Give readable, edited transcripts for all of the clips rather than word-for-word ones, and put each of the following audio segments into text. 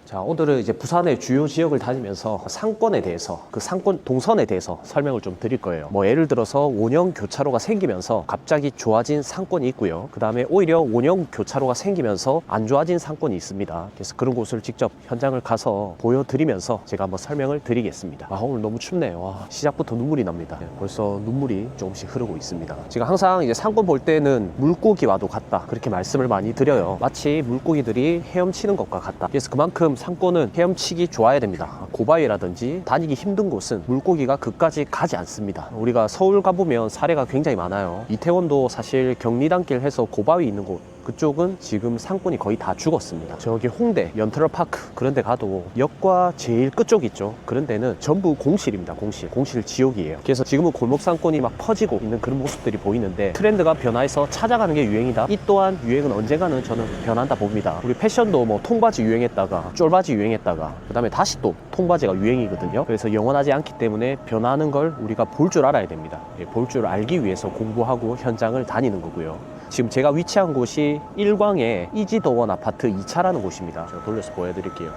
자, 오늘은 이제 부산의 주요 지역을 다니면서 상권에 대해서, 그 상권 동선에 대해서 설명을 좀 드릴 거예요. 뭐 예를 들어서 원형 교차로가 생기면서 갑자기 좋아진 상권이 있고요. 그 다음에 오히려 원형 교차로가 생기면서 안 좋아진 상권이 있습니다. 그래서 그런 곳을 직접 현장을 가서 보여드리면서 제가 한번 설명을 드리겠습니다. 오늘 너무 춥네요. 시작부터 눈물이 납니다. 벌써 눈물이 조금씩 흐르고 있습니다. 제가 항상 이제 상권 볼 때는 물고기와도 같다, 그렇게 말씀을 많이 드려요. 마치 물고기들이 헤엄치는 것과 같다. 그래서 그만큼 상권은 헤엄치기 좋아야 됩니다. 고바위라든지 다니기 힘든 곳은 물고기가 그까지 가지 않습니다. 우리가 서울 가보면 사례가 굉장히 많아요. 이태원도 사실 경리단길 해서 고바위 있는 곳, 그쪽은 지금 상권이 거의 다 죽었습니다. 저기 홍대, 연트럴파크 그런 데 가도 역과 제일 끝쪽 있죠. 그런 데는 전부 공실입니다. 공실 지옥이에요. 그래서 지금은 골목 상권이 막 퍼지고 있는 그런 모습들이 보이는데, 트렌드가 변화해서 찾아가는 게 유행이다. 이 또한 유행은 언젠가는 저는 변한다 봅니다. 우리 패션도 뭐 통바지 유행했다가 쫄바지 유행했다가 그 다음에 다시 또 통바지가 유행이거든요. 그래서 영원하지 않기 때문에 변하는 걸 우리가 볼 줄 알아야 됩니다. 볼 줄 알기 위해서 공부하고 현장을 다니는 거고요. 지금 제가 위치한 곳이 일광의 이지더원 아파트 2차라는 곳입니다. 제가 돌려서 보여드릴게요.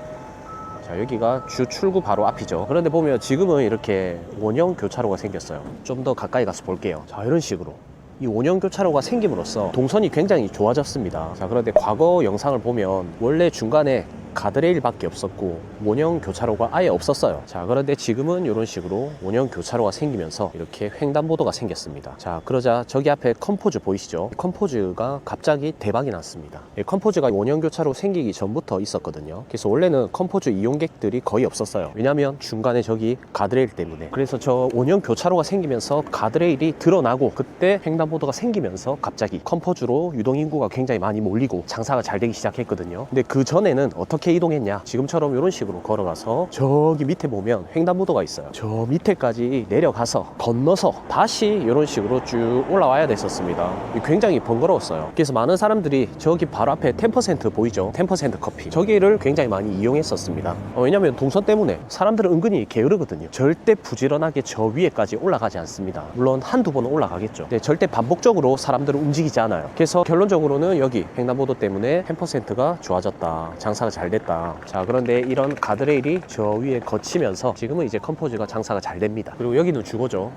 자, 여기가 주 출구 바로 앞이죠. 그런데 보면 지금은 이렇게 원형 교차로가 생겼어요. 좀 더 가까이 가서 볼게요. 자, 이런 식으로 이 원형 교차로가 생김으로써 동선이 굉장히 좋아졌습니다. 자, 그런데 과거 영상을 보면 원래 중간에 가드레일밖에 없었고 원형 교차로가 아예 없었어요. 자, 그런데 지금은 이런 식으로 원형 교차로가 생기면서 이렇게 횡단보도가 생겼습니다. 자, 그러자 저기 앞에 컴포즈 보이시죠? 컴포즈가 갑자기 대박이 났습니다. 이 컴포즈가 원형 교차로 생기기 전부터 있었거든요. 그래서 원래는 컴포즈 이용객들이 거의 없었어요. 왜냐면 중간에 저기 가드레일 때문에. 그래서 저 원형 교차로가 생기면서 가드레일이 드러나고, 그때 횡단보도가 생기면서 갑자기 컴포즈로 유동인구가 굉장히 많이 몰리고 장사가 잘 되기 시작했거든요. 근데 그 전에는 어떻게 이동했냐, 지금처럼 이런 식으로 걸어가서 저기 밑에 보면 횡단보도가 있어요. 저 밑에까지 내려가서 건너서 다시 이런 식으로 쭉 올라와야 됐었습니다. 굉장히 번거로웠어요. 그래서 많은 사람들이 저기 바로 앞에 10% 보이죠? 10% 커피, 저기를 굉장히 많이 이용했었습니다. 왜냐면 동선 때문에 사람들은 은근히 게으르거든요. 절대 부지런하게 저 위에까지 올라가지 않습니다. 물론 한두 번은 올라가겠죠. 근데 절대 반복적으로 사람들은 움직이지 않아요. 그래서 결론적으로는 여기 횡단보도 때문에 10%가 좋아졌다, 장사가 잘 됐다. 자, 그런데 이런 가드레일이 저 위에 거치면서 지금은 이제 컴포즈가 장사가 잘 됩니다. 그리고 여기는 주거죠.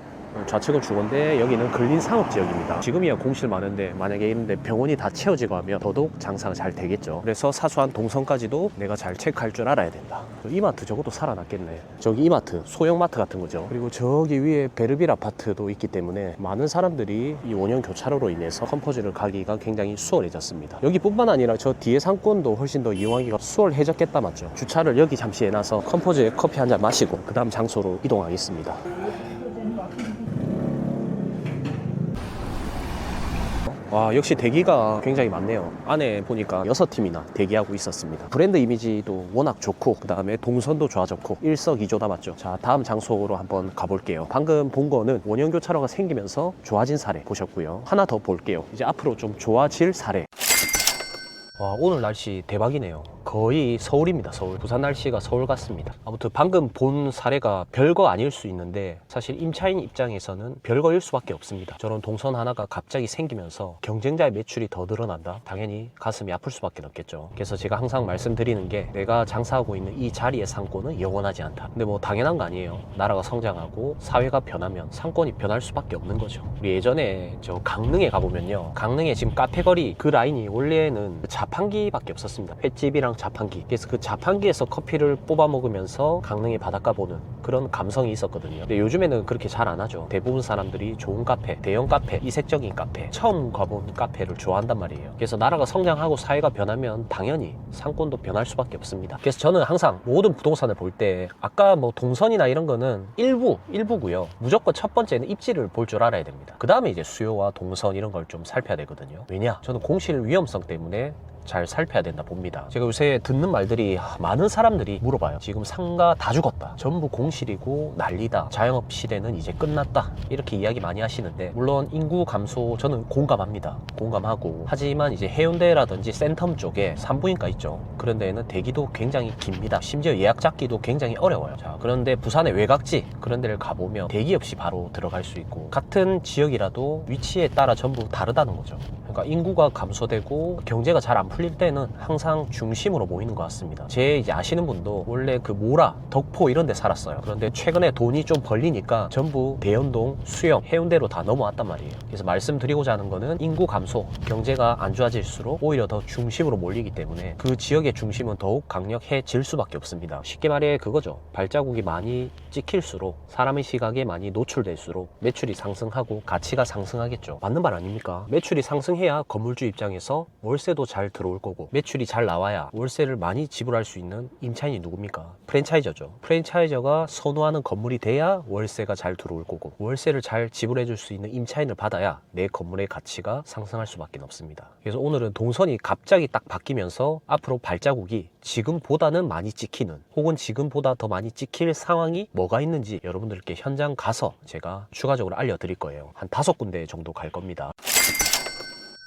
좌측은 주거인데 여기는 근린 상업지역입니다. 지금이야 공실 많은데 만약에 이런데 병원이 다 채워지고 하면 더더욱 장사가 잘 되겠죠. 그래서 사소한 동선까지도 내가 잘 체크할 줄 알아야 된다. 이마트 저것도 살아났겠네. 저기 이마트, 소형마트 같은 거죠. 그리고 저기 위에 베르빌 아파트도 있기 때문에 많은 사람들이 이 원형 교차로로 인해서 컴포즈를 가기가 굉장히 수월해졌습니다. 여기뿐만 아니라 저 뒤에 상권도 훨씬 더 이용하기가 수월해졌겠다, 맞죠? 주차를 여기 잠시 해놔서 컴포즈에 커피 한 잔 마시고 그 다음 장소로 이동하겠습니다. 와, 역시 대기가 굉장히 많네요. 안에 보니까 6팀이나 대기하고 있었습니다. 브랜드 이미지도 워낙 좋고 그 다음에 동선도 좋아졌고 일석이조다, 맞죠? 자, 다음 장소로 한번 가볼게요. 방금 본 거는 원형 교차로가 생기면서 좋아진 사례 보셨고요. 하나 더 볼게요. 이제 앞으로 좀 좋아질 사례. 와, 오늘 날씨 대박이네요. 거의 서울입니다. 서울. 부산 날씨가 서울 같습니다. 아무튼 방금 본 사례가 별거 아닐 수 있는데 사실 임차인 입장에서는 별거일 수밖에 없습니다. 저런 동선 하나가 갑자기 생기면서 경쟁자의 매출이 더 늘어난다? 당연히 가슴이 아플 수밖에 없겠죠. 그래서 제가 항상 말씀드리는 게, 내가 장사하고 있는 이 자리의 상권은 영원하지 않다. 근데 뭐 당연한 거 아니에요. 나라가 성장하고 사회가 변하면 상권이 변할 수밖에 없는 거죠. 우리 예전에 저 강릉에 가보면요, 강릉에 지금 카페거리 그 라인이 원래는 자판기밖에 없었습니다. 횟집이랑 자판기. 그래서 그 자판기에서 커피를 뽑아 먹으면서 강릉의 바닷가 보는 그런 감성이 있었거든요. 근데 요즘에는 그렇게 잘 안 하죠. 대부분 사람들이 좋은 카페, 대형 카페, 이색적인 카페, 처음 가본 카페를 좋아한단 말이에요. 그래서 나라가 성장하고 사회가 변하면 당연히 상권도 변할 수밖에 없습니다. 그래서 저는 항상 모든 부동산을 볼 때, 아까 뭐 동선이나 이런 거는 일부고요. 무조건 첫 번째는 입지를 볼 줄 알아야 됩니다. 그 다음에 이제 수요와 동선 이런 걸 좀 살펴야 되거든요. 왜냐? 저는 공실 위험성 때문에 잘 살펴야 된다 봅니다. 제가 요새 듣는 말들이, 많은 사람들이 물어봐요. 지금 상가 다 죽었다, 전부 공실이고 난리다, 자영업 시대는 이제 끝났다, 이렇게 이야기 많이 하시는데, 물론 인구 감소 저는 공감합니다. 공감하고, 하지만 이제 해운대라든지 센텀 쪽에 산부인과 있죠. 그런 데에는 대기도 굉장히 깁니다. 심지어 예약 잡기도 굉장히 어려워요. 자, 그런데 부산의 외곽지 그런 데를 가보면 대기 없이 바로 들어갈 수 있고, 같은 지역이라도 위치에 따라 전부 다르다는 거죠. 그러니까 인구가 감소되고 경제가 잘 안 풀릴 때는 항상 중심으로 모이는 것 같습니다. 제 이제 아시는 분도 원래 그 모라, 덕포 이런 데 살았어요. 그런데 최근에 돈이 좀 벌리니까 전부 대연동, 수영, 해운대로 다 넘어왔단 말이에요. 그래서 말씀드리고자 하는 거는 인구 감소, 경제가 안 좋아질수록 오히려 더 중심으로 몰리기 때문에 그 지역의 중심은 더욱 강력해질 수밖에 없습니다. 쉽게 말해 그거죠. 발자국이 많이 찍힐수록 사람의 시각에 많이 노출될수록 매출이 상승하고 가치가 상승하겠죠. 맞는 말 아닙니까? 매출이 상승해야 건물주 입장에서 월세도 잘 들어올 거고, 매출이 잘 나와야 월세를 많이 지불할 수 있는 임차인이 누굽니까? 프랜차이저죠. 프랜차이저가 선호하는 건물이 돼야 월세가 잘 들어올 거고, 월세를 잘 지불해 줄 수 있는 임차인을 받아야 내 건물의 가치가 상승할 수밖에 없습니다. 그래서 오늘은 동선이 갑자기 딱 바뀌면서 앞으로 발자국이 지금보다는 많이 찍히는, 혹은 지금보다 더 많이 찍힐 상황이 뭐가 있는지 여러분들께 현장 가서 제가 추가적으로 알려드릴 거예요. 한 5군데 정도 갈 겁니다.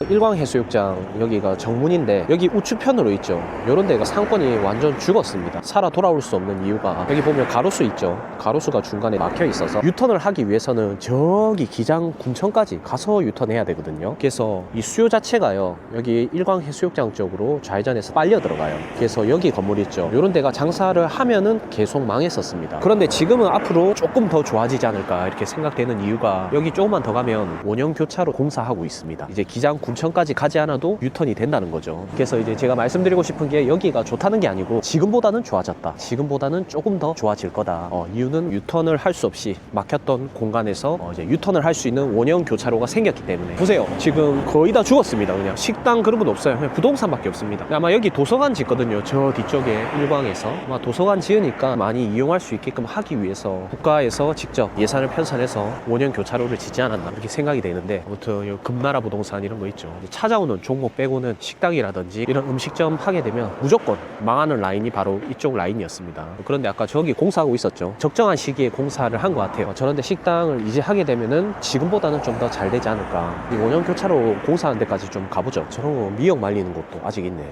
일광해수욕장 여기가 정문인데, 여기 우측편으로 있죠. 요런 데가 상권이 완전 죽었습니다. 살아 돌아올 수 없는 이유가, 여기 보면 가로수 있죠. 가로수가 중간에 막혀 있어서 유턴을 하기 위해서는 저기 기장 군청까지 가서 유턴해야 되거든요. 그래서 이 수요 자체가요, 여기 일광해수욕장 쪽으로 좌회전해서 빨려 들어가요. 그래서 여기 건물 있죠. 요런 데가 장사를 하면은 계속 망했었습니다. 그런데 지금은 앞으로 조금 더 좋아지지 않을까 이렇게 생각되는 이유가, 여기 조금만 더 가면 원형 교차로 공사하고 있습니다. 이제 기장 군청까지 가지 않아도 유턴이 된다는 거죠. 그래서 이제 제가 말씀드리고 싶은 게, 여기가 좋다는 게 아니고 지금보다는 좋아졌다, 지금보다는 조금 더 좋아질 거다. 이유는 유턴을 할 수 없이 막혔던 공간에서 이제 유턴을 할 수 있는 원형 교차로가 생겼기 때문에. 보세요, 지금 거의 다 죽었습니다. 그냥 식당 그런 건 없어요. 그냥 부동산밖에 없습니다. 아마 여기 도서관 짓거든요. 저 뒤쪽에 일광에서 아마 도서관 지으니까 많이 이용할 수 있게끔 하기 위해서 국가에서 직접 예산을 편성해서 원형 교차로를 짓지 않았나 이렇게 생각이 되는데, 아무튼 금나라 부동산 이런 거 있죠. 찾아오는 종목 빼고는 식당이라든지 이런 음식점 하게 되면 무조건 망하는 라인이 바로 이쪽 라인이었습니다. 그런데 아까 저기 공사하고 있었죠. 적정한 시기에 공사를 한 것 같아요. 저런데 식당을 이제 하게 되면은 지금보다는 좀 더 잘 되지 않을까. 이 원형 교차로 공사하는 데까지 좀 가보죠. 저런 거 미역 말리는 곳도 아직 있네.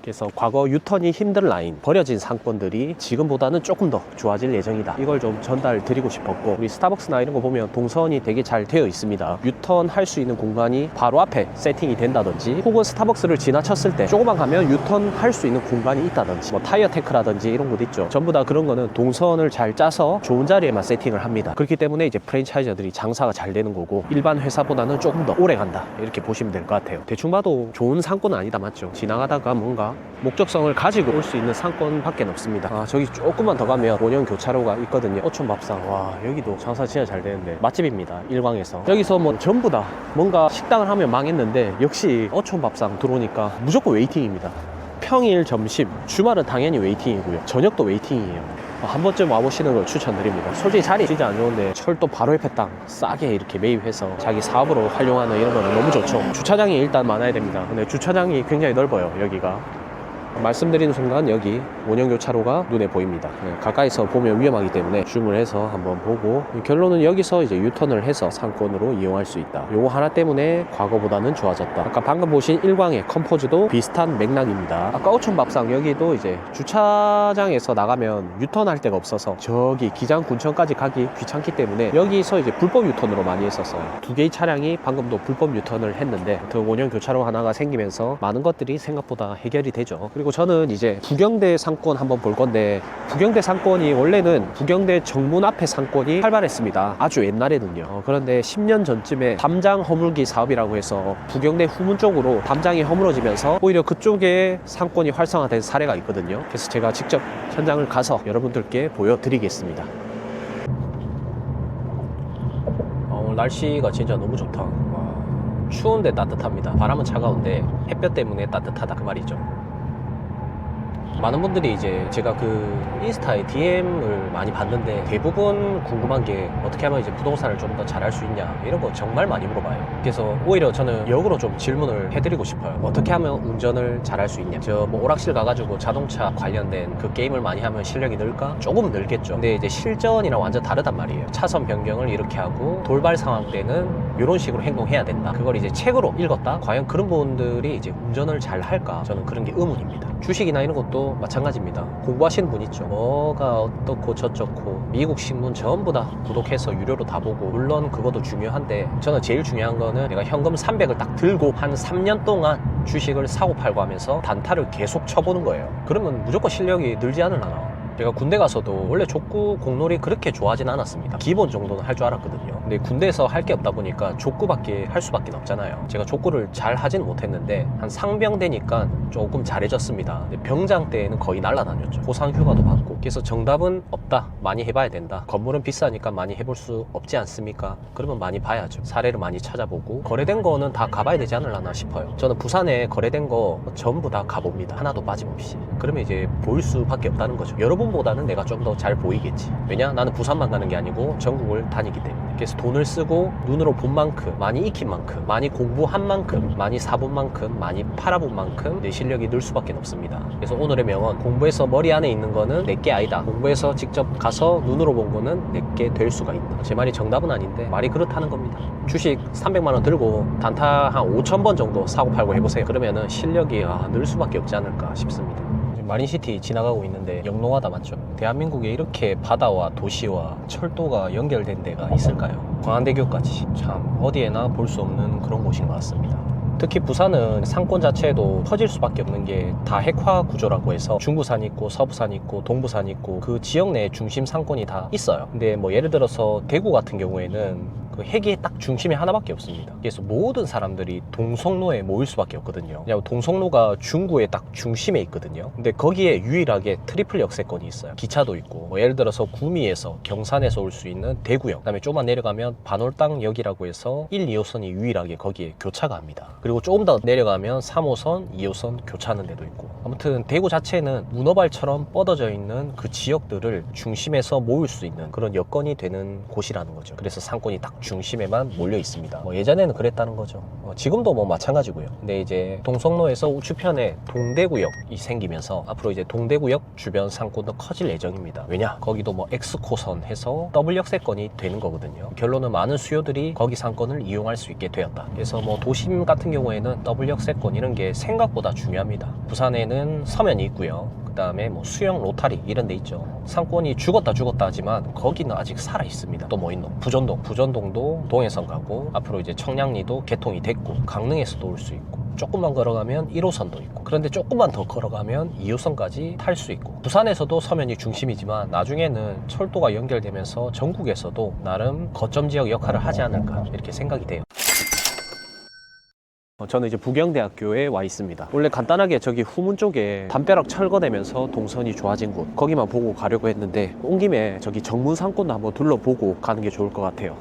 그래서 과거 유턴이 힘든 라인, 버려진 상권들이 지금보다는 조금 더 좋아질 예정이다. 이걸 좀 전달 드리고 싶었고, 우리 스타벅스나 이런 거 보면 동선이 되게 잘 되어 있습니다. 유턴 할 수 있는 공간이 바로 앞에 세팅이 된다든지, 혹은 스타벅스를 지나쳤을 때 조금만 가면 유턴 할 수 있는 공간이 있다든지, 뭐 타이어 테크라든지 이런 곳 있죠. 전부 다 그런 거는 동선을 잘 짜서 좋은 자리에만 세팅을 합니다. 그렇기 때문에 이제 프랜차이저들이 장사가 잘 되는 거고, 일반 회사보다는 조금 더 오래 간다 이렇게 보시면 될 것 같아요. 대충 봐도 좋은 상권은 아니다, 맞죠? 지나가다가 뭔가 목적성을 가지고 올 수 있는 상권밖에 없습니다. 저기 조금만 더 가면 원형 교차로가 있거든요. 어촌밥상. 와, 여기도 장사 진짜 잘 되는데 맛집입니다. 일광에서. 여기서 뭐 전부 다 뭔가 식당을 하면 망했는데, 역시 어촌밥상 들어오니까 무조건 웨이팅입니다. 평일, 점심, 주말은 당연히 웨이팅이고요. 저녁도 웨이팅이에요. 한 번쯤 와보시는 걸 추천드립니다. 솔직히 자리 진짜 안 좋은데 철도 바로 옆에 땅 싸게 이렇게 매입해서 자기 사업으로 활용하는 이런 거는 너무 좋죠. 주차장이 일단 많아야 됩니다. 근데 주차장이 굉장히 넓어요. 여기가 말씀드리는 순간 여기 원형교차로가 눈에 보입니다. 가까이서 보면 위험하기 때문에 줌을 해서 한번 보고, 결론은 여기서 이제 유턴을 해서 상권으로 이용할 수 있다. 요거 하나 때문에 과거보다는 좋아졌다. 아까 방금 보신 일광의 컴포즈도 비슷한 맥락입니다. 아까 어촌밥상 여기도 이제 주차장에서 나가면 유턴할 데가 없어서 저기 기장군청까지 가기 귀찮기 때문에 여기서 이제 불법 유턴으로 많이 했었어요. 2개의 차량이 방금도 불법 유턴을 했는데, 원형교차로 하나가 생기면서 많은 것들이 생각보다 해결이 되죠. 그리고 저는 이제 부경대 상권 한번 볼 건데, 부경대 상권이 원래는 부경대 정문 앞에 상권이 활발했습니다. 아주 옛날에는요. 그런데 10년 전쯤에 담장 허물기 사업이라고 해서 부경대 후문 쪽으로 담장이 허물어지면서 오히려 그쪽에 상권이 활성화된 사례가 있거든요. 그래서 제가 직접 현장을 가서 여러분들께 보여드리겠습니다. 오늘 날씨가 진짜 너무 좋다. 추운데 따뜻합니다. 바람은 차가운데 햇볕 때문에 따뜻하다 그 말이죠. 많은 분들이 이제 제가 그 인스타에 DM을 많이 받는데, 대부분 궁금한 게 어떻게 하면 이제 부동산을 좀 더 잘할 수 있냐 이런 거 정말 많이 물어봐요. 그래서 오히려 저는 역으로 좀 질문을 해드리고 싶어요. 어떻게 하면 운전을 잘할 수 있냐. 저 뭐 오락실 가가지고 자동차 관련된 그 게임을 많이 하면 실력이 늘까? 조금 늘겠죠. 근데 이제 실전이랑 완전 다르단 말이에요. 차선 변경을 이렇게 하고 돌발 상황 때는 이런 식으로 행동해야 된다. 그걸 이제 책으로 읽었다? 과연 그런 분들이 이제 운전을 잘 할까? 저는 그런 게 의문입니다. 주식이나 이런 것도 신문도 마찬가지입니다. 공부하시는 분 있죠. 뭐가 어떻고 저쩌고 미국 신문 전부 다 구독해서 유료로 다 보고, 물론 그것도 중요한데 저는 제일 중요한 거는 내가 현금 300을 딱 들고 한 3년 동안 주식을 사고 팔고 하면서 단타를 계속 쳐보는 거예요. 그러면 무조건 실력이 늘지 않으려나. 제가 군대 가서도 원래 족구 공놀이 그렇게 좋아하진 않았습니다. 기본 정도는 할 줄 알았거든요. 근데 군대에서 할 게 없다 보니까 족구밖에 할 수밖에 없잖아요. 제가 족구를 잘 하지는 못했는데 한 상병 되니까 조금 잘해졌습니다. 근데 병장 때는 거의 날아다녔죠. 고상 휴가도 받고. 그래서 정답은 없다, 많이 해봐야 된다. 건물은 비싸니까 많이 해볼 수 없지 않습니까? 그러면 많이 봐야죠. 사례를 많이 찾아보고 거래된 거는 다 가봐야 되지 않을라나 싶어요. 저는 부산에 거래된 거 전부 다 가봅니다. 하나도 빠짐없이. 그러면 이제 보일 수밖에 없다는 거죠. 여러분보다는 내가 좀 더 잘 보이겠지. 왜냐? 나는 부산만 가는 게 아니고 전국을 다니기 때문에. 그래서 돈을 쓰고 눈으로 본 만큼, 많이 익힌 만큼, 많이 공부한 만큼, 많이 사본 만큼, 많이 팔아본 만큼 내 실력이 늘 수밖에 없습니다. 그래서 오늘의 명언, 공부해서 머리 안에 있는 거는 내게 아니다. 공부해서 직접 가서 눈으로 본 거는 내게 될 수가 있다. 제 말이 정답은 아닌데 말이 그렇다는 겁니다. 주식 300만 원 들고 단타 한 5,000번 정도 사고 팔고 해보세요. 그러면은 실력이 늘 수밖에 없지 않을까 싶습니다. 마린시티 지나가고 있는데 영롱하다 맞죠? 대한민국에 이렇게 바다와 도시와 철도가 연결된 데가 있을까요? 광안대교까지 참 어디에나 볼 수 없는 그런 곳인 것 같습니다. 특히 부산은 상권 자체도 커질 수밖에 없는 게 다 핵화 구조라고 해서 중부산 있고 서부산 있고 동부산 있고 그 지역 내 중심 상권이 다 있어요. 근데 뭐 예를 들어서 대구 같은 경우에는 그 핵이 딱 중심에 하나밖에 없습니다. 그래서 모든 사람들이 동성로에 모일 수밖에 없거든요. 왜냐하면 동성로가 중구의 딱 중심에 있거든요. 근데 거기에 유일하게 트리플 역세권이 있어요. 기차도 있고 뭐 예를 들어서 구미에서 경산에서 올 수 있는 대구역, 그다음에 조금만 내려가면 반월당역이라고 해서 1, 2호선이 유일하게 거기에 교차가 합니다. 그리고 조금 더 내려가면 3호선, 2호선 교차하는 데도 있고, 아무튼 대구 자체는 문어발처럼 뻗어져 있는 그 지역들을 중심에서 모일 수 있는 그런 여건이 되는 곳이라는 거죠. 그래서 상권이 딱 중심에만 몰려 있습니다. 뭐 예전에는 그랬다는 거죠. 지금도 뭐 마찬가지고요. 근데 이제 동성로에서 우측편에 동대구역이 생기면서 앞으로 이제 동대구역 주변 상권도 커질 예정입니다. 왜냐? 거기도 뭐 X코선 해서 더블 역세권이 되는 거거든요. 결론은 많은 수요들이 거기 상권을 이용할 수 있게 되었다. 그래서 뭐 도심 같은 경우에는 더블 역세권 이런 게 생각보다 중요합니다. 부산에는 서면이 있고요. 그 다음에 뭐 수영 로타리 이런 데 있죠. 상권이 죽었다 하지만 거기는 아직 살아 있습니다. 또 뭐 있노? 부전동도 동해선 가고, 앞으로 이제 청량리도 개통이 됐고, 강릉에서도 올 수 있고, 조금만 걸어가면 1호선도 있고, 그런데 조금만 더 걸어가면 2호선까지 탈 수 있고, 부산에서도 서면이 중심이지만 나중에는 철도가 연결되면서 전국에서도 나름 거점 지역 역할을 하지 않을까 이렇게 생각이 돼요. 저는 이제 부경대학교에 와 있습니다. 원래 간단하게 저기 후문 쪽에 담벼락 철거되면서 동선이 좋아진 곳, 거기만 보고 가려고 했는데 온 김에 저기 정문 상권도 한번 둘러보고 가는 게 좋을 것 같아요.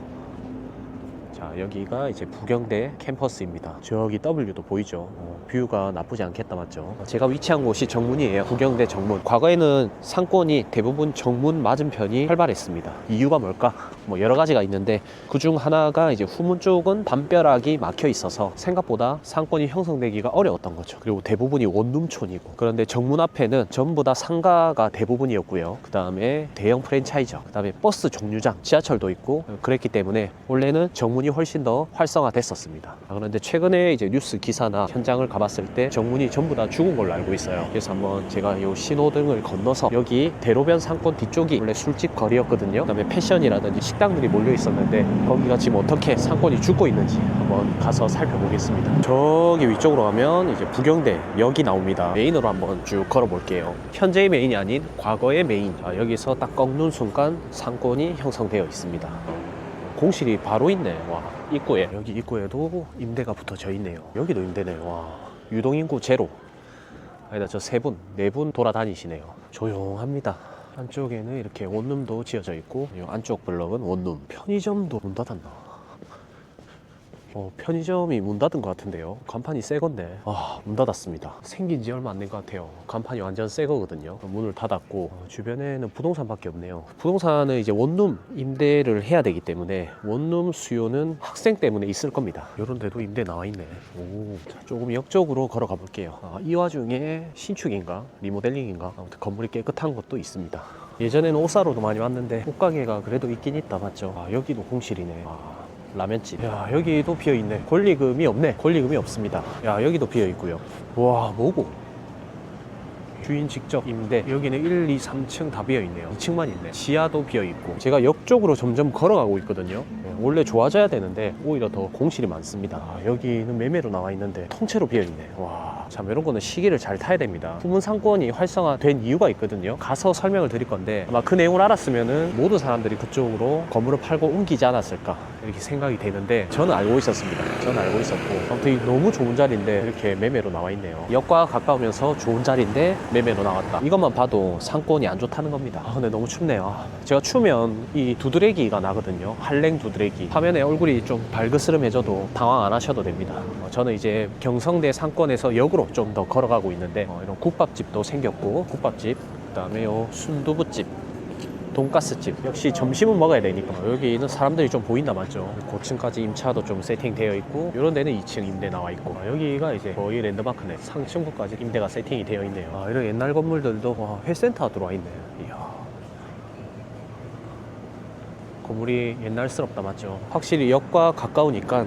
자, 여기가 이제 부경대 캠퍼스입니다. 저기 W도 보이죠? 뷰가 나쁘지 않겠다 맞죠? 제가 위치한 곳이 정문이에요. 부경대 정문. 과거에는 상권이 대부분 정문 맞은편이 활발했습니다. 이유가 뭘까? 뭐 여러 가지가 있는데 그중 하나가 이제 후문 쪽은 담벼락이 막혀 있어서 생각보다 상권이 형성되기가 어려웠던 거죠. 그리고 대부분이 원룸촌이고, 그런데 정문 앞에는 전부 다 상가가 대부분이었고요. 그 다음에 대형 프랜차이저, 그 다음에 버스 정류장, 지하철도 있고 그랬기 때문에 원래는 정문이 훨씬 더 활성화됐었습니다. 그런데 최근에 이제 뉴스 기사나 현장을 가봤을 때 정문이 전부 다 죽은 걸로 알고 있어요. 그래서 한번 제가 이 신호등을 건너서, 여기 대로변 상권 뒤쪽이 원래 술집 거리였거든요. 그 다음에 패션이라든지 식당들이 몰려 있었는데 거기가 지금 어떻게 상권이 죽고 있는지 한번 가서 살펴보겠습니다. 저기 위쪽으로 가면 이제 부경대역이 나옵니다. 메인으로 한번 쭉 걸어볼게요. 현재의 메인이 아닌 과거의 메인. 자, 여기서 딱 꺾는 순간 상권이 형성되어 있습니다. 공실이 바로 있네. 와, 입구에. 여기 입구에도 임대가 붙어져 있네요. 여기도 임대네. 와, 유동인구 제로. 아니다, 저 세 분, 네 분 돌아다니시네요. 조용합니다. 안쪽에는 이렇게 원룸도 지어져 있고, 이 안쪽 블럭은 원룸. 편의점도 문 닫았나? 편의점이 문 닫은 것 같은데요. 간판이 새 건데. 문 닫았습니다. 생긴 지 얼마 안 된 것 같아요. 간판이 완전 새 거거든요. 문을 닫았고, 주변에는 부동산밖에 없네요. 부동산은 이제 원룸 임대를 해야 되기 때문에 원룸 수요는 학생 때문에 있을 겁니다. 이런 데도 임대 나와 있네. 자, 조금 역쪽으로 걸어가 볼게요. 이 와중에 신축인가 리모델링인가 아무튼 건물이 깨끗한 것도 있습니다. 예전에는 옷사로도 많이 왔는데 옷가게가 그래도 있긴 있다 맞죠? 여기도 공실이네. 라면집. 야, 여기도 비어있네. 권리금이 없네. 권리금이 없습니다. 야, 여기도 비어있고요. 와, 뭐고? 주인 직접 임대. 여기는 1, 2, 3층 다 비어있네요. 2층만 있네. 지하도 비어있고. 제가 역 쪽으로 점점 걸어가고 있거든요. 원래 좋아져야 되는데 오히려 더 공실이 많습니다. 여기는 매매로 나와 있는데 통째로 비어있네. 와, 참 이런 거는 시기를 잘 타야 됩니다. 후문 상권이 활성화된 이유가 있거든요. 가서 설명을 드릴 건데 아마 그 내용을 알았으면은 모든 사람들이 그쪽으로 건물을 팔고 옮기지 않았을까 이렇게 생각이 되는데 저는 알고 있었습니다. 저는 알고 있었고 아무튼 너무 좋은 자리인데 이렇게 매매로 나와 있네요. 역과 가까우면서 좋은 자리인데 매매로 나왔다. 이것만 봐도 상권이 안 좋다는 겁니다. 근데 너무 춥네요. 제가 추면 이 두드레기가 나거든요. 한랭 두드레기. 화면에 얼굴이 좀 발그스름해져도 당황 안 하셔도 됩니다. 저는 이제 경성대 상권에서 역으로 좀 더 걸어가고 있는데 이런 국밥집도 생겼고 국밥집, 그다음에 요 순두부집, 돈가스집. 역시 점심은 먹어야 되니까 여기는 사람들이 좀 보인다 맞죠. 고층까지 임차도 좀 세팅되어 있고 이런 데는 2층 임대 나와 있고 여기가 이제 거의 랜드마크네. 상층부까지 임대가 세팅이 되어 있네요. 이런 옛날 건물들도 회센터가 들어와 있네. 이야, 건물이 옛날스럽다 맞죠. 확실히 역과 가까우니까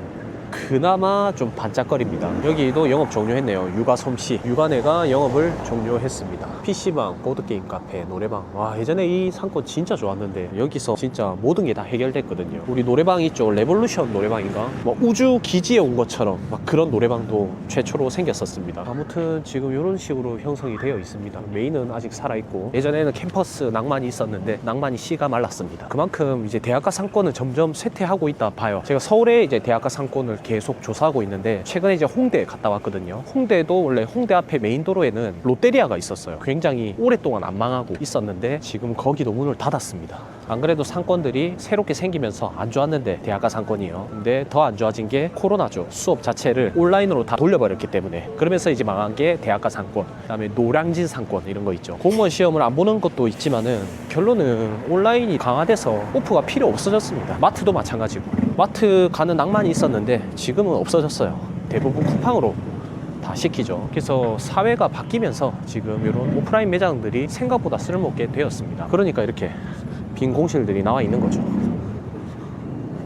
그나마 좀 반짝거립니다. 여기도 영업 종료했네요. 육아 솜씨. 육아내가 영업을 종료했습니다. PC방, 보드게임 카페, 노래방. 와, 예전에 이 상권 진짜 좋았는데 여기서 진짜 모든 게 다 해결됐거든요. 우리 노래방 있죠? 레볼루션 노래방인가? 뭐 우주 기지에 온 것처럼 막 그런 노래방도 최초로 생겼었습니다. 아무튼 지금 이런 식으로 형성이 되어 있습니다. 메인은 아직 살아있고 예전에는 캠퍼스 낭만이 있었는데 낭만이 씨가 말랐습니다. 그만큼 이제 대학가 상권은 점점 쇠퇴하고 있다 봐요. 제가 서울에 이제 대학가 상권을 계속 조사하고 있는데 최근에 이제 홍대에 갔다 왔거든요. 홍대도 원래 홍대 앞에 메인 도로에는 롯데리아가 있었어요. 굉장히 오랫동안 안 망하고 있었는데 지금 거기도 문을 닫았습니다. 안 그래도 상권들이 새롭게 생기면서 안 좋았는데 대학가 상권이요. 근데 더 안 좋아진 게 코로나죠. 수업 자체를 온라인으로 다 돌려버렸기 때문에. 그러면서 이제 망한 게 대학가 상권, 그다음에 노량진 상권 이런 거 있죠. 공무원 시험을 안 보는 것도 있지만은 결론은 온라인이 강화돼서 오프가 필요 없어졌습니다. 마트도 마찬가지고. 마트 가는 낭만이 있었는데 지금은 없어졌어요. 대부분 쿠팡으로 다 시키죠. 그래서 사회가 바뀌면서 지금 이런 오프라인 매장들이 생각보다 쓸모없게 되었습니다. 그러니까 이렇게 빈 공실들이 나와 있는 거죠.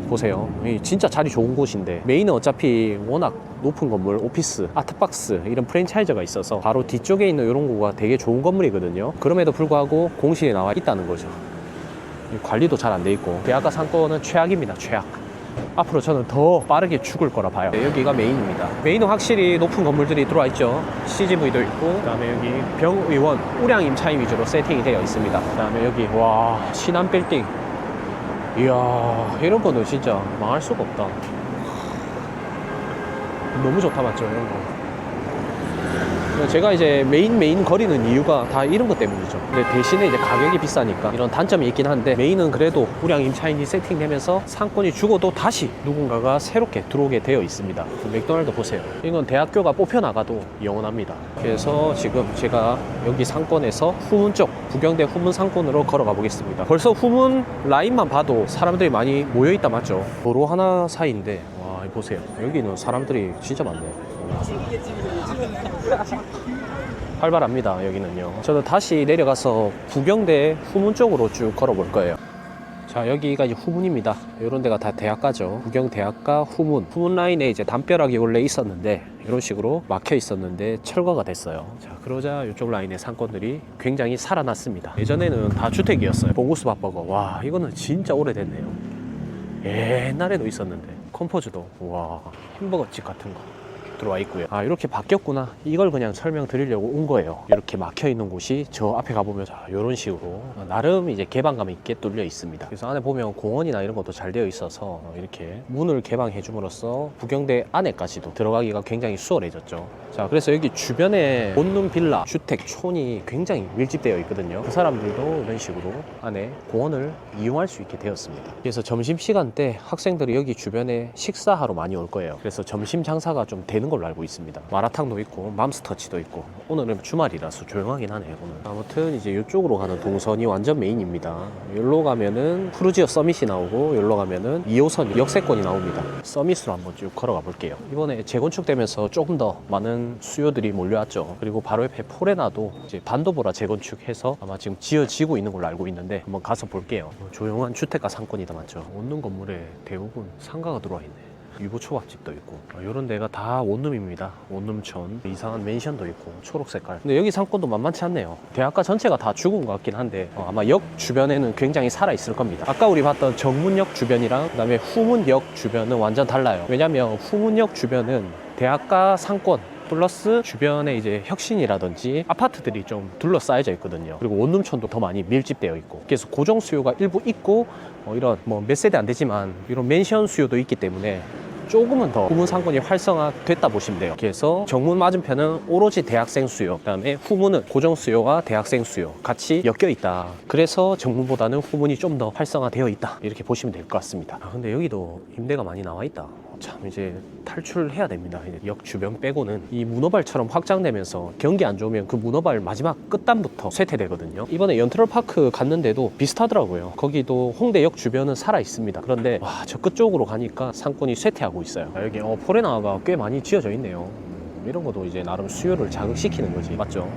보세요. 진짜 자리 좋은 곳인데 메인은 어차피 워낙 높은 건물, 오피스, 아트박스 이런 프랜차이즈가 있어서 바로 뒤쪽에 있는 이런 거가 되게 좋은 건물이거든요. 그럼에도 불구하고 공실이 나와 있다는 거죠. 관리도 잘 안 돼 있고 대학가 상권은 최악입니다. 최악. 앞으로 저는 더 빠르게 죽을 거라 봐요. 여기가 메인입니다. 메인은 확실히 높은 건물들이 들어와 있죠. CGV도 있고, 그 다음에 여기 병의원, 우량 임차인 위주로 세팅이 되어 있습니다. 그 다음에 여기 와 신한 빌딩. 이야, 이런 거는 진짜 망할 수가 없다. 너무 좋다 맞죠 이런 거. 제가 이제 메인 거리는 이유가 다 이런 것 때문이죠. 근데 대신에 이제 가격이 비싸니까 이런 단점이 있긴 한데 메인은 그래도 우량 임차인이 세팅되면서 상권이 죽어도 다시 누군가가 새롭게 들어오게 되어 있습니다. 맥도날드 보세요. 이건 대학교가 뽑혀나가도 영원합니다. 그래서 지금 제가 여기 상권에서 후문 쪽 부경대 후문 상권으로 걸어가 보겠습니다. 벌써 후문 라인만 봐도 사람들이 많이 모여있다 맞죠? 도로 하나 사이인데 와 보세요. 여기는 사람들이 진짜 많네요. 활발합니다 여기는요. 저는 다시 내려가서 부경대 후문 쪽으로 쭉 걸어볼 거예요. 자 여기가 이제 후문입니다. 이런 데가 다 대학가죠. 부경대학가 후문 라인에 이제 담벼락이 원래 있었는데 이런 식으로 막혀 있었는데 철거가 됐어요. 자 그러자 이쪽 라인의 상권들이 굉장히 살아났습니다. 예전에는 다 주택이었어요. 봉구스 밥버거 와 이거는 진짜 오래됐네요. 옛날에도 있었는데 컴포즈도 와 햄버거집 같은 거 들어와 있고요. 아 이렇게 바뀌었구나. 이걸 그냥 설명드리려고 온 거예요. 이렇게 막혀 있는 곳이 저 앞에 가보면 자 이런 식으로 나름 이제 개방감 있게 뚫려 있습니다. 그래서 안에 보면 공원이나 이런 것도 잘 되어 있어서 이렇게 문을 개방해 줌으로써 부경대 안에까지도 들어가기가 굉장히 수월해졌죠. 자 그래서 여기 주변에 본룸 빌라, 주택, 촌이 굉장히 밀집되어 있거든요. 그 사람들도 이런 식으로 안에 공원을 이용할 수 있게 되었습니다. 그래서 점심시간 때 학생들이 여기 주변에 식사하러 많이 올 거예요. 그래서 점심 장사가 좀 되는 걸로 알고 있습니다. 마라탕도 있고 맘스터치도 있고 오늘은 주말이라서 조용하긴 하네요. 오늘. 아무튼 이제 이쪽으로 가는 동선이 완전 메인입니다. 여기로 가면은 푸르지오 서밋이 나오고 여기로 가면은 2호선 역세권이 나옵니다. 서밋으로 한번 쭉 걸어가 볼게요. 이번에 재건축되면서 조금 더 많은 수요들이 몰려왔죠. 그리고 바로 옆에 포레나도 이제 반도보라 재건축해서 아마 지금 지어지고 있는 걸로 알고 있는데 한번 가서 볼게요. 조용한 주택가 상권이다 맞죠. 없는 건물에 대부분 상가가 들어와 있네. 유부초밥집도 있고 이런 데가 다 원룸입니다. 원룸촌. 이상한 맨션도 있고 초록 색깔. 근데 여기 상권도 만만치 않네요. 대학가 전체가 다 죽은 것 같긴 한데 아마 역 주변에는 굉장히 살아있을 겁니다. 아까 우리 봤던 정문역 주변이랑 그다음에 후문역 주변은 완전 달라요. 왜냐면 후문역 주변은 대학가 상권 플러스 주변에 이제 혁신이라든지 아파트들이 좀 둘러싸여져 있거든요. 그리고 원룸촌도 더 많이 밀집되어 있고, 그래서 고정 수요가 일부 있고 이런 뭐 몇 세대 안 되지만 이런 맨션 수요도 있기 때문에 조금은 더 후문 상권이 활성화됐다 보시면 돼요. 그래서 정문 맞은편은 오로지 대학생 수요, 그다음에 후문은 고정 수요와 대학생 수요 같이 엮여 있다. 그래서 정문보다는 후문이 좀 더 활성화되어 있다, 이렇게 보시면 될 것 같습니다. 근데 여기도 임대가 많이 나와 있다. 참 이제 탈출해야 됩니다. 역 주변 빼고는 이 문어발처럼 확장되면서 경기 안 좋으면 그 문어발 마지막 끝단부터 쇠퇴되거든요. 이번에 연트럴파크 갔는데도 비슷하더라고요. 거기도 홍대역 주변은 살아 있습니다. 그런데 와, 저 끝쪽으로 가니까 상권이 쇠퇴하고 있어요. 여기 포레나가 꽤 많이 지어져 있네요. 이런 것도 이제 나름 수요를 자극시키는 거지, 맞죠?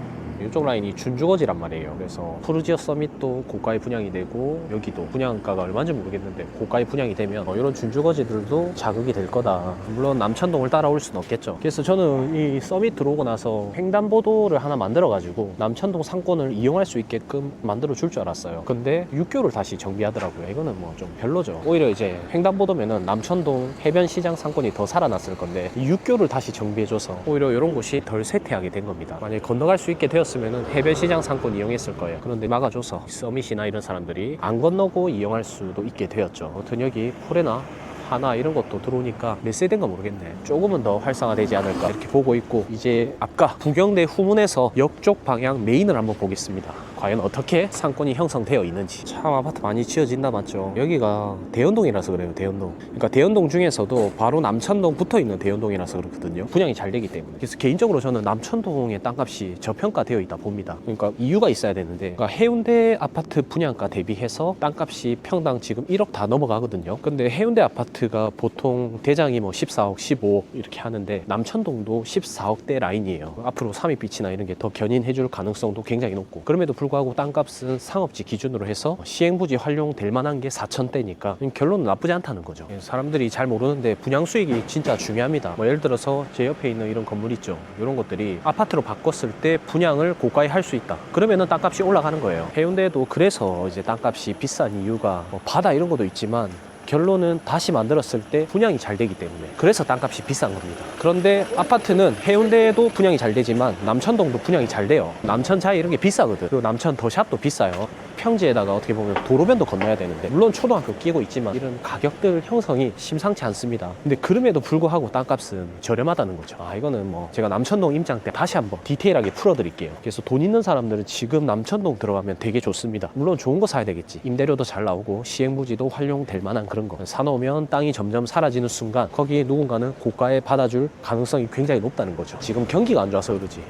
이쪽 라인이 준주거지란 말이에요. 그래서 푸르지어 서밋도 고가에 분양이 되고, 여기도 분양가가 얼마인지 모르겠는데 고가에 분양이 되면 이런 준주거지들도 자극이 될 거다. 물론 남천동을 따라올 수는 없겠죠. 그래서 저는 이 서밋 들어오고 나서 횡단보도를 하나 만들어 가지고 남천동 상권을 이용할 수 있게끔 만들어 줄 줄 알았어요. 근데 육교를 다시 정비하더라고요. 이거는 뭐 좀 별로죠. 오히려 이제 횡단보도면은 남천동 해변시장 상권이 더 살아났을 건데 이 육교를 다시 정비해줘서 오히려 이런 곳이 덜 쇠퇴하게 된 겁니다. 만약에 건너갈 수 있게 되었으면 해변시장 상권 이용했을 거예요. 그런데 막아줘서 서밋이나 이런 사람들이 안 건너고 이용할 수도 있게 되었죠. 아무튼 여기 포레나 하나 이런 것도 들어오니까 몇 세대인가 모르겠네. 조금은 더 활성화되지 않을까 이렇게 보고 있고, 이제 아까 부경대 후문에서 역쪽 방향 메인을 한번 보겠습니다. 과연 어떻게 상권이 형성되어 있는지. 참 아파트 많이 지어진다, 맞죠? 여기가 대연동이라서 그래요. 대연동. 그러니까 대연동 중에서도 바로 남천동 붙어있는 대연동이라서 그렇거든요. 분양이 잘 되기 때문에. 그래서 개인적으로 저는 남천동의 땅값이 저평가되어 있다 봅니다. 그러니까 이유가 있어야 되는데, 그러니까 해운대 아파트 분양가 대비해서 땅값이 평당 지금 1억 다 넘어가거든요. 근데 해운대 아파트가 보통 대장이 뭐 14억, 15억 이렇게 하는데 남천동도 14억대 라인이에요. 앞으로 삼입빛이나 이런 게 더 견인해줄 가능성도 굉장히 높고, 그럼에도 불구하고 땅값은 상업지 기준으로 해서 시행부지 활용될 만한 게 4천대니까 결론은 나쁘지 않다는 거죠. 사람들이 잘 모르는데 분양 수익이 진짜 중요합니다. 뭐 예를 들어서 제 옆에 있는 이런 건물 있죠. 이런 것들이 아파트로 바꿨을 때 분양을 고가에 할 수 있다. 그러면은 땅값이 올라가는 거예요. 해운대도 그래서 이제 땅값이 비싼 이유가 뭐 바다 이런 것도 있지만 결론은 다시 만들었을 때 분양이 잘 되기 때문에, 그래서 땅값이 비싼 겁니다. 그런데 아파트는 해운대도 분양이 잘 되지만 남천동도 분양이 잘 돼요. 남천자이 이런 게 비싸거든. 그리고 남천 더샵도 비싸요. 평지에다가 어떻게 보면 도로변도 건너야 되는데, 물론 초등학교 끼고 있지만 이런 가격들 형성이 심상치 않습니다. 근데 그럼에도 불구하고 땅값은 저렴하다는 거죠. 이거는 뭐 제가 남천동 임장 때 다시 한번 디테일하게 풀어드릴게요. 그래서 돈 있는 사람들은 지금 남천동 들어가면 되게 좋습니다. 물론 좋은 거 사야 되겠지. 임대료도 잘 나오고 시행부지도 활용될 만한 그런 거 사놓으면 땅이 점점 사라지는 순간 거기에 누군가는 고가에 받아줄 가능성이 굉장히 높다는 거죠. 지금 경기가 안 좋아서 그러지,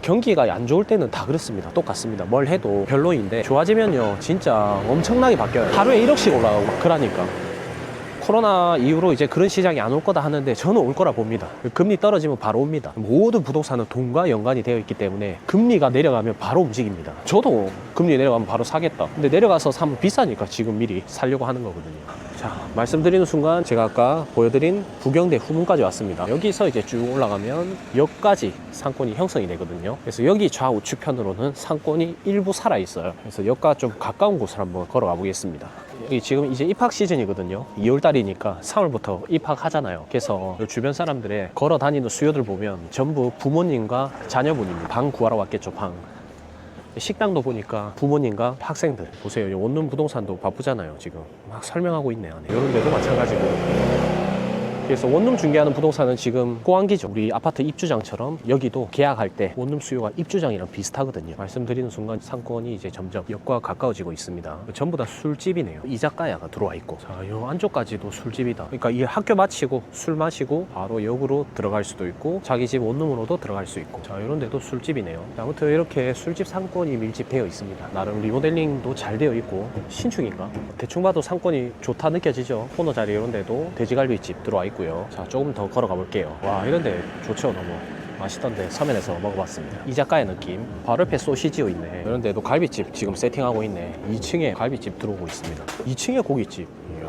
경기가 안 좋을 때는 다 그렇습니다. 똑같습니다. 뭘 해도 별로인데 좋아지면요 진짜 엄청나게 바뀌어요. 하루에 1억씩 올라가고 막 그러니까. 코로나 이후로 이제 그런 시장이 안 올 거다 하는데 저는 올 거라 봅니다. 금리 떨어지면 바로 옵니다. 모든 부동산은 돈과 연관이 되어 있기 때문에 금리가 내려가면 바로 움직입니다. 저도 금리 내려가면 바로 사겠다. 근데 내려가서 사면 비싸니까 지금 미리 사려고 하는 거거든요. 자, 말씀드리는 순간 제가 아까 보여드린 부경대 후문까지 왔습니다. 여기서 이제 쭉 올라가면 역까지 상권이 형성이 되거든요. 그래서 여기 좌우측편으로는 상권이 일부 살아있어요. 그래서 역과 좀 가까운 곳을 한번 걸어가 보겠습니다. 여기 지금 이제 입학 시즌이거든요. 2월달이니까 3월부터 입학하잖아요. 그래서 주변 사람들의 걸어 다니는 수요들 보면 전부 부모님과 자녀분입니다. 방 구하러 왔겠죠, 방. 식당도 보니까 부모님과 학생들 보세요. 원룸 부동산도 바쁘잖아요. 지금 막 설명하고 있네 안에. 이런 데도 마찬가지고. 그래서 원룸 중개하는 부동산은 지금 호황기죠. 우리 아파트 입주장처럼 여기도 계약할 때 원룸 수요가 입주장이랑 비슷하거든요. 말씀드리는 순간 상권이 이제 점점 역과 가까워지고 있습니다. 전부 다 술집이네요. 이자카야가 들어와 있고, 자, 요 안쪽까지도 술집이다. 그러니까 이 학교 마치고 술 마시고 바로 역으로 들어갈 수도 있고 자기 집 원룸으로도 들어갈 수 있고, 자, 이런 데도 술집이네요. 아무튼 이렇게 술집 상권이 밀집되어 있습니다. 나름 리모델링도 잘 되어 있고, 신축인가? 대충 봐도 상권이 좋다 느껴지죠. 코너 자리 이런 데도 돼지갈비집 들어와 있고, 자, 조금 더 걸어가 볼게요. 와, 이런데 좋죠. 너무 맛있던데 서면에서 먹어봤습니다. 이자카야 느낌. 바로 옆에 소시지오 있네. 이런데도 갈비집 지금 세팅하고 있네. 2층에 갈비집 들어오고 있습니다. 2층에 고깃집. 이야.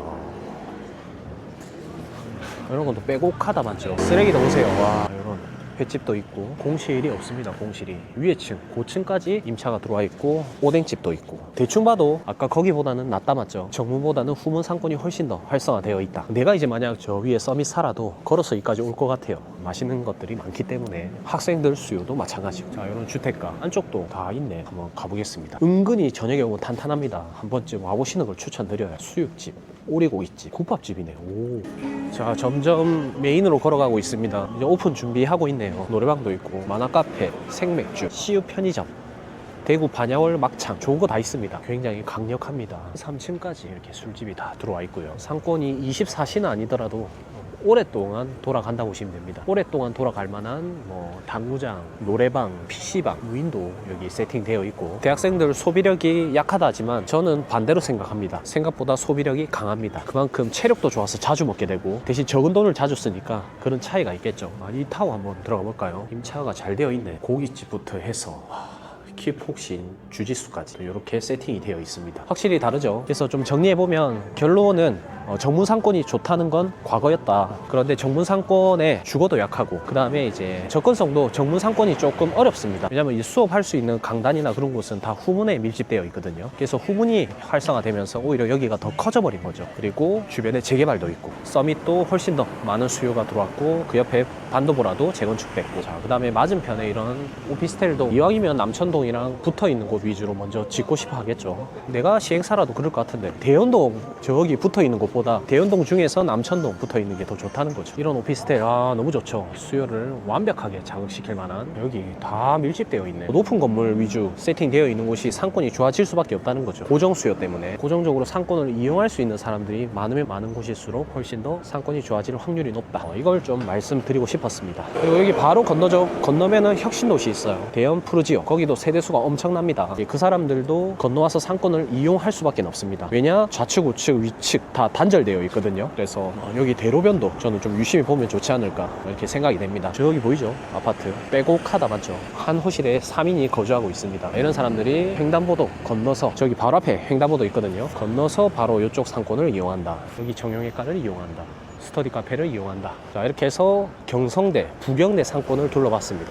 이런 것도 빼곡하다 맞죠? 쓰레기도 보세요. 와, 이런 횟집도 있고 공실이 없습니다. 공실이 위에 층, 고층까지 임차가 들어와 있고 오뎅집도 있고 대충 봐도 아까 거기보다는 낫다 맞죠? 정문보다는 후문 상권이 훨씬 더 활성화되어 있다. 내가 이제 만약 저 위에 서밋 살아도 걸어서 여기까지 올 것 같아요. 맛있는 것들이 많기 때문에 학생들 수요도 마찬가지고. 자, 이런 주택가 안쪽도 다 있네. 한번 가보겠습니다. 은근히 저녁에 오면 탄탄합니다. 한 번쯤 와보시는 걸 추천드려요. 수육집, 오리고기집, 국밥집이네. 오. 자, 점점 메인으로 걸어가고 있습니다. 이제 오픈 준비하고 있네요. 노래방도 있고 만화 카페, 생맥주, CU 편의점, 대구 반야월 막창, 좋은 거 다 있습니다. 굉장히 강력합니다. 3층까지 이렇게 술집이 다 들어와 있고요. 상권이 24시는 아니더라도 오랫동안 돌아간다고 보시면 됩니다. 오랫동안 돌아갈 만한 뭐 당구장, 노래방, PC방, 무인도 여기 세팅되어 있고, 대학생들 소비력이 약하다 하지만 저는 반대로 생각합니다. 생각보다 소비력이 강합니다. 그만큼 체력도 좋아서 자주 먹게 되고 대신 적은 돈을 자주 쓰니까 그런 차이가 있겠죠. 이 타워 한번 들어가 볼까요? 임차가 잘 되어 있네. 고깃집부터 해서 킥복싱, 주짓수까지 이렇게 세팅이 되어 있습니다. 확실히 다르죠. 그래서 좀 정리해보면 결론은 정문 상권이 좋다는 건 과거였다. 그런데 정문 상권에 주거도 약하고 그 다음에 이제 접근성도 정문 상권이 조금 어렵습니다. 왜냐면 이 수업할 수 있는 강단이나 그런 곳은 다 후문에 밀집되어 있거든요. 그래서 후문이 활성화되면서 오히려 여기가 더 커져버린 거죠. 그리고 주변에 재개발도 있고 서밋도 훨씬 더 많은 수요가 들어왔고 그 옆에 반도보라도 재건축됐고, 자, 그 다음에 맞은편에 이런 오피스텔도 이왕이면 남천동이랑 붙어있는 곳 위주로 먼저 짓고 싶어 하겠죠. 내가 시행사라도 그럴 것 같은데 대연동 저기 붙어있는 곳보다 대연동 중에서 남천동 붙어있는 게 더 좋다는 거죠. 이런 오피스텔 너무 좋죠. 수요를 완벽하게 자극시킬 만한, 여기 다 밀집되어 있네. 높은 건물 위주 세팅되어 있는 곳이 상권이 좋아질 수밖에 없다는 거죠. 고정 수요 때문에 고정적으로 상권을 이용할 수 있는 사람들이 많으면 많은 곳일수록 훨씬 더 상권이 좋아질 확률이 높다. 이걸 좀 말씀드리고 싶었습니다. 그리고 여기 바로 건너면은 혁신도시 있어요. 대연 푸르지오. 거기도 세대수가 엄청납니다. 그 사람들도 건너와서 상권을 이용할 수밖에 없습니다. 왜냐? 좌측, 우측, 위측 다 단절되어 있거든요. 그래서 여기 대로변도 저는 좀 유심히 보면 좋지 않을까 이렇게 생각이 됩니다. 저기 보이죠? 아파트 빼곡하다 맞죠? 한 호실에 3인이 거주하고 있습니다. 이런 사람들이 횡단보도 건너서, 저기 바로 앞에 횡단보도 있거든요. 건너서 바로 이쪽 상권을 이용한다. 여기 정형외과를 이용한다. 스터디 카페를 이용한다. 자, 이렇게 해서 경성대, 부경대 상권을 둘러봤습니다.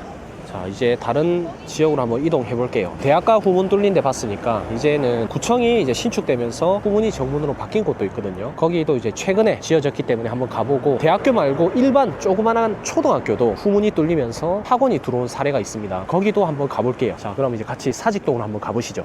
자, 이제 다른 지역으로 한번 이동해 볼게요. 대학가 후문 뚫린 데 봤으니까 이제는 구청이 이제 신축되면서 후문이 정문으로 바뀐 곳도 있거든요. 거기도 이제 최근에 지어졌기 때문에 한번 가보고, 대학교 말고 일반 조그만한 초등학교도 후문이 뚫리면서 학원이 들어온 사례가 있습니다. 거기도 한번 가볼게요. 자, 그럼 이제 같이 사직동으로 한번 가보시죠.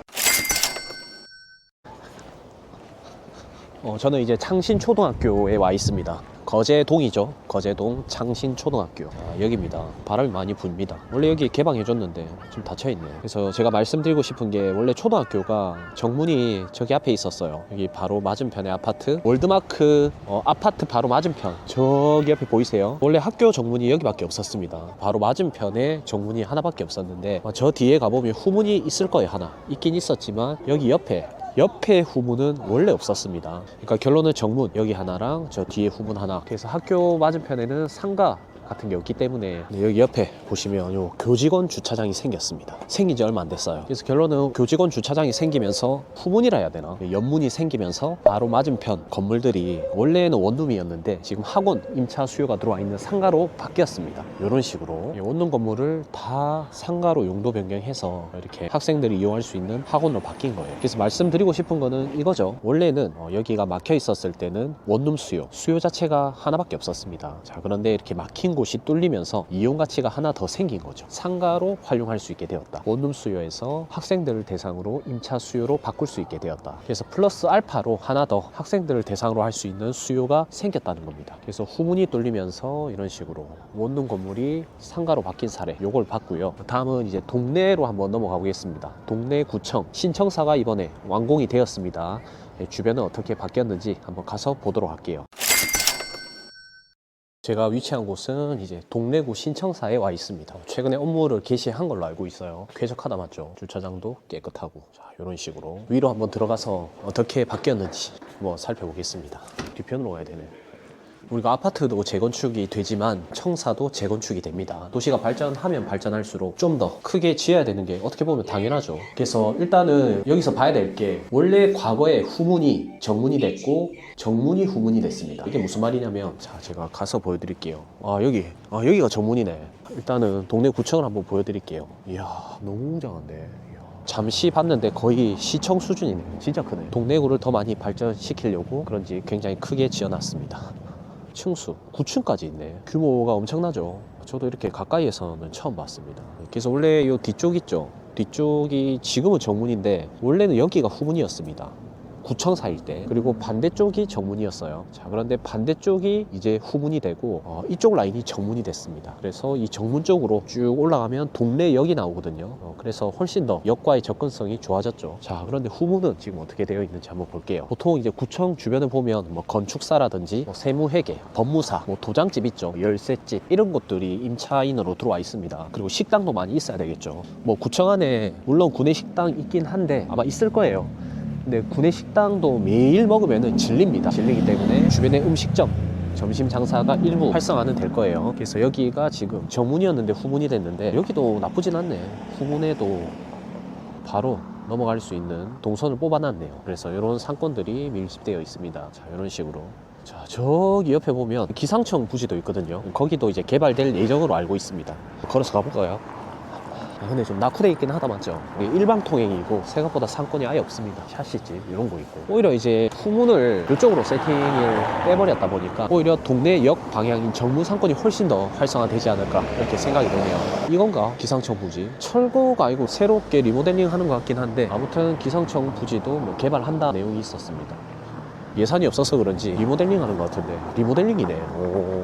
저는 이제 창신초등학교에 와 있습니다. 거제동이죠. 거제동 창신초등학교. 여기입니다. 바람이 많이 붑니다. 원래 여기 개방해줬는데 지금 닫혀있네. 그래서 제가 말씀드리고 싶은 게, 원래 초등학교가 정문이 저기 앞에 있었어요. 여기 바로 맞은편에 아파트, 월드마크 아파트 바로 맞은편 저기 옆에 보이세요? 원래 학교 정문이 여기밖에 없었습니다. 바로 맞은편에 정문이 하나밖에 없었는데 저 뒤에 가보면 후문이 있을 거예요. 하나 있긴 있었지만 여기 옆에 후문은 원래 없었습니다. 그러니까 결론은 정문 여기 하나랑 저 뒤에 후문 하나. 그래서 학교 맞은편에는 상가 같은 게 없기 때문에 여기 옆에 보시면 요 교직원 주차장이 생겼습니다. 생긴 지 얼마 안 됐어요. 그래서 결론은 교직원 주차장이 생기면서 후문이라 해야 되나? 연문이 생기면서 바로 맞은편 건물들이 원래는 원룸이었는데 지금 학원 임차 수요가 들어와 있는 상가로 바뀌었습니다. 이런 식으로 원룸 건물을 다 상가로 용도 변경해서 이렇게 학생들이 이용할 수 있는 학원으로 바뀐 거예요. 그래서 말씀드리고 싶은 거는 이거죠. 원래는 여기가 막혀 있었을 때는 원룸 수요 자체가 하나밖에 없었습니다. 자, 그런데 이렇게 막힌 곳이 뚫리면서 이용 가치가 하나 더 생긴 거죠. 상가로 활용할 수 있게 되었다. 원룸 수요에서 학생들을 대상으로 임차 수요로 바꿀 수 있게 되었다. 그래서 플러스 알파로 하나 더 학생들을 대상으로 할 수 있는 수요가 생겼다는 겁니다. 그래서 후문이 뚫리면서 이런 식으로 원룸 건물이 상가로 바뀐 사례, 요걸 봤고요. 다음은 이제 동네로 한번 넘어가 보겠습니다. 동네 구청 신청사가 이번에 완공이 되었습니다. 주변은 어떻게 바뀌었는지 한번 가서 보도록 할게요. 제가 위치한 곳은 이제 동래구 신청사에 와 있습니다. 최근에 업무를 개시한 걸로 알고 있어요. 쾌적하다 맞죠? 주차장도 깨끗하고. 자, 이런 식으로 위로 한번 들어가서 어떻게 바뀌었는지 한번 살펴보겠습니다. 뒤편으로 가야 되네. 우리가 아파트도 재건축이 되지만 청사도 재건축이 됩니다. 도시가 발전하면 발전할수록 좀 더 크게 지어야 되는 게 어떻게 보면 당연하죠. 그래서 일단은 여기서 봐야 될 게 원래 과거에 후문이 정문이 됐고 정문이 후문이 됐습니다. 이게 무슨 말이냐면 자 제가 가서 보여드릴게요. 여기가 정문이네. 일단은 동네 구청을 한번 보여드릴게요. 이야 너무 웅장한데. 이야. 잠시 봤는데 거의 시청 수준이네. 진짜 크네. 동래구를 더 많이 발전시키려고 그런지 굉장히 크게 지어놨습니다. 층수 9층까지 있네. 규모가 엄청나죠. 저도 이렇게 가까이에서는 처음 봤습니다. 그래서 원래 이 뒤쪽 있죠. 뒤쪽이 지금은 정문인데 원래는 여기가 후문이었습니다. 구청사일 때. 그리고 반대쪽이 정문이었어요. 자, 그런데 반대쪽이 이제 후문이 되고 이쪽 라인이 정문이 됐습니다. 그래서 이 정문 쪽으로 쭉 올라가면 동래역이 나오거든요. 그래서 훨씬 더 역과의 접근성이 좋아졌죠. 자, 그런데 후문은 지금 어떻게 되어 있는지 한번 볼게요. 보통 이제 구청 주변을 보면 뭐 건축사라든지 뭐 세무회계, 법무사, 뭐 도장집 있죠. 열쇠집 이런 것들이 임차인으로 들어와 있습니다. 그리고 식당도 많이 있어야 되겠죠. 뭐 구청 안에 물론 구내식당 있긴 한데 아마 있을 거예요. 근데 구내식당도 매일 먹으면 질립니다. 질리기 때문에 주변에 음식점, 점심 장사가 일부 활성화는 될 거예요. 그래서 여기가 지금 정문이었는데 후문이 됐는데 여기도 나쁘진 않네. 후문에도 바로 넘어갈 수 있는 동선을 뽑아놨네요. 그래서 이런 상권들이 밀집되어 있습니다. 자, 이런 식으로. 자, 저기 옆에 보면 기상청 부지도 있거든요. 거기도 이제 개발될 예정으로 알고 있습니다. 걸어서 가볼까요? 근데 좀 낙후돼 있긴 하다 맞죠? 일방통행이고 생각보다 상권이 아예 없습니다. 샤시집 이런 거 있고 오히려 이제 후문을 이쪽으로 세팅을 빼버렸다 보니까 오히려 동네역 방향인 정문 상권이 훨씬 더 활성화되지 않을까 이렇게 생각이 드네요. 이건가? 기상청 부지 철거가 아니고 새롭게 리모델링 하는 것 같긴 한데 아무튼 기상청 부지도 뭐 개발한다 내용이 있었습니다. 예산이 없어서 그런지 리모델링 하는 것 같은데 리모델링이네. 오.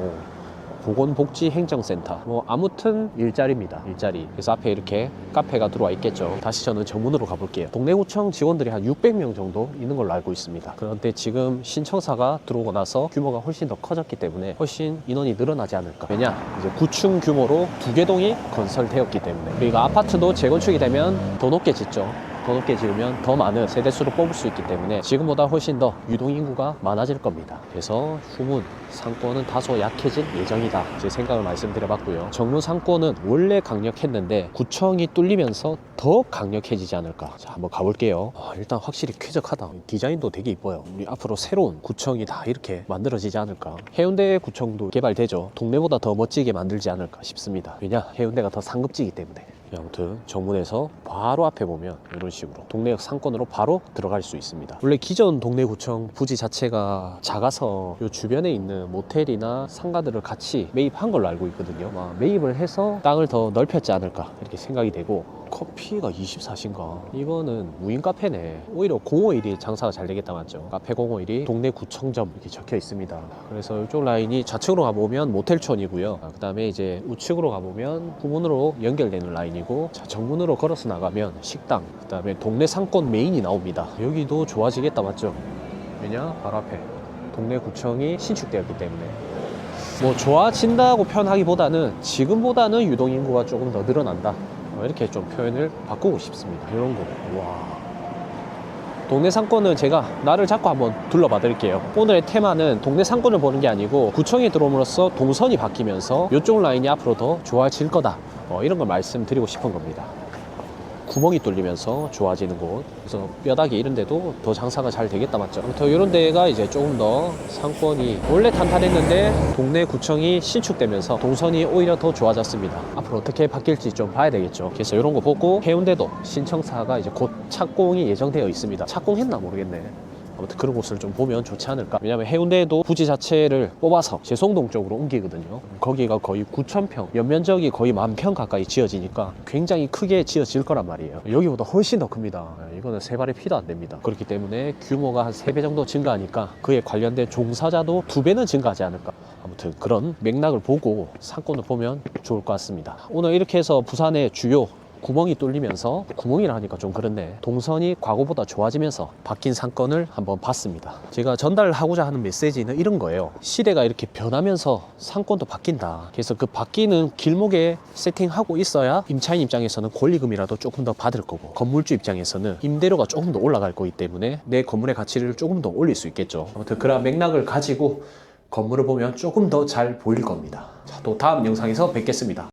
보건복지행정센터 뭐 아무튼 일자리입니다. 일자리. 그래서 앞에 이렇게 카페가 들어와 있겠죠. 다시 저는 정문으로 가볼게요. 동래구청 직원들이 한 600명 정도 있는 걸로 알고 있습니다. 그런데 지금 신청사가 들어오고 나서 규모가 훨씬 더 커졌기 때문에 훨씬 인원이 늘어나지 않을까. 왜냐? 이제 구층 규모로 2개 동이 건설되었기 때문에. 그리고 아파트도 재건축이 되면 더 높게 짓죠. 더 높게 지으면 더 많은 세대수를 뽑을 수 있기 때문에 지금보다 훨씬 더 유동인구가 많아질 겁니다. 그래서 후문 상권은 다소 약해질 예정이다. 제 생각을 말씀드려봤고요. 정문 상권은 원래 강력했는데 구청이 뚫리면서 더 강력해지지 않을까. 자, 한번 가볼게요. 일단 확실히 쾌적하다. 디자인도 되게 이뻐요. 우리 앞으로 새로운 구청이 다 이렇게 만들어지지 않을까. 해운대 구청도 개발되죠. 동네보다 더 멋지게 만들지 않을까 싶습니다. 왜냐? 해운대가 더 상급지이기 때문에. 아무튼 정문에서 바로 앞에 보면 이런 식으로 동래역 상권으로 바로 들어갈 수 있습니다. 원래 기존 동래구청 부지 자체가 작아서 이 주변에 있는 모텔이나 상가들을 같이 매입한 걸로 알고 있거든요. 매입을 해서 땅을 더 넓혔지 않을까 이렇게 생각이 되고 커피가 24시인가? 이거는 무인 카페네. 오히려 051이 장사가 잘 되겠다 맞죠? 카페 051이 동래구청점 이렇게 적혀 있습니다. 그래서 이쪽 라인이 좌측으로 가보면 모텔촌이고요. 그 다음에 이제 우측으로 가보면 후문으로 연결되는 라인이고 자, 정문으로 걸어서 나가면 식당 그 다음에 동네 상권 메인이 나옵니다. 여기도 좋아지겠다 맞죠? 왜냐? 바로 앞에 동래구청이 신축되었기 때문에 뭐 좋아진다고 표현하기보다는 지금보다는 유동인구가 조금 더 늘어난다 이렇게 좀 표현을 바꾸고 싶습니다. 이런 거. 와. 동네 상권은 제가 날을 잡고 한번 둘러봐 드릴게요. 오늘의 테마는 동네 상권을 보는 게 아니고 구청에 들어옴으로써 동선이 바뀌면서 이쪽 라인이 앞으로 더 좋아질 거다. 이런 걸 말씀드리고 싶은 겁니다. 구멍이 뚫리면서 좋아지는 곳. 그래서 뼈다귀 이런 데도 더 장사가 잘 되겠다 맞죠? 아무튼 이런 데가 이제 조금 더 상권이 원래 탄탄했는데 동네 구청이 신축되면서 동선이 오히려 더 좋아졌습니다. 앞으로 어떻게 바뀔지 좀 봐야 되겠죠. 그래서 이런 거 보고 해운대도 신청사가 이제 곧 착공이 예정되어 있습니다. 착공했나 모르겠네. 아무튼 그런 곳을 좀 보면 좋지 않을까. 왜냐면 해운대도 부지 자체를 뽑아서 재송동 쪽으로 옮기거든요. 거기가 거의 9,000평, 연면적이 거의 10,000평 가까이 지어지니까 굉장히 크게 지어질 거란 말이에요. 여기보다 훨씬 더 큽니다. 이거는 세 발의 피도 안 됩니다. 그렇기 때문에 규모가 한 3배 정도 증가하니까 그에 관련된 종사자도 2배는 증가하지 않을까. 아무튼 그런 맥락을 보고 상권을 보면 좋을 것 같습니다. 오늘 이렇게 해서 부산의 주요 구멍이 뚫리면서 구멍이라 하니까 좀 그렇네. 동선이 과거보다 좋아지면서 바뀐 상권을 한번 봤습니다. 제가 전달하고자 하는 메시지는 이런 거예요. 시대가 이렇게 변하면서 상권도 바뀐다. 그래서 그 바뀌는 길목에 세팅하고 있어야 임차인 입장에서는 권리금이라도 조금 더 받을 거고 건물주 입장에서는 임대료가 조금 더 올라갈 거기 때문에 내 건물의 가치를 조금 더 올릴 수 있겠죠. 아무튼 그런 맥락을 가지고 건물을 보면 조금 더 잘 보일 겁니다. 자, 또 다음 영상에서 뵙겠습니다.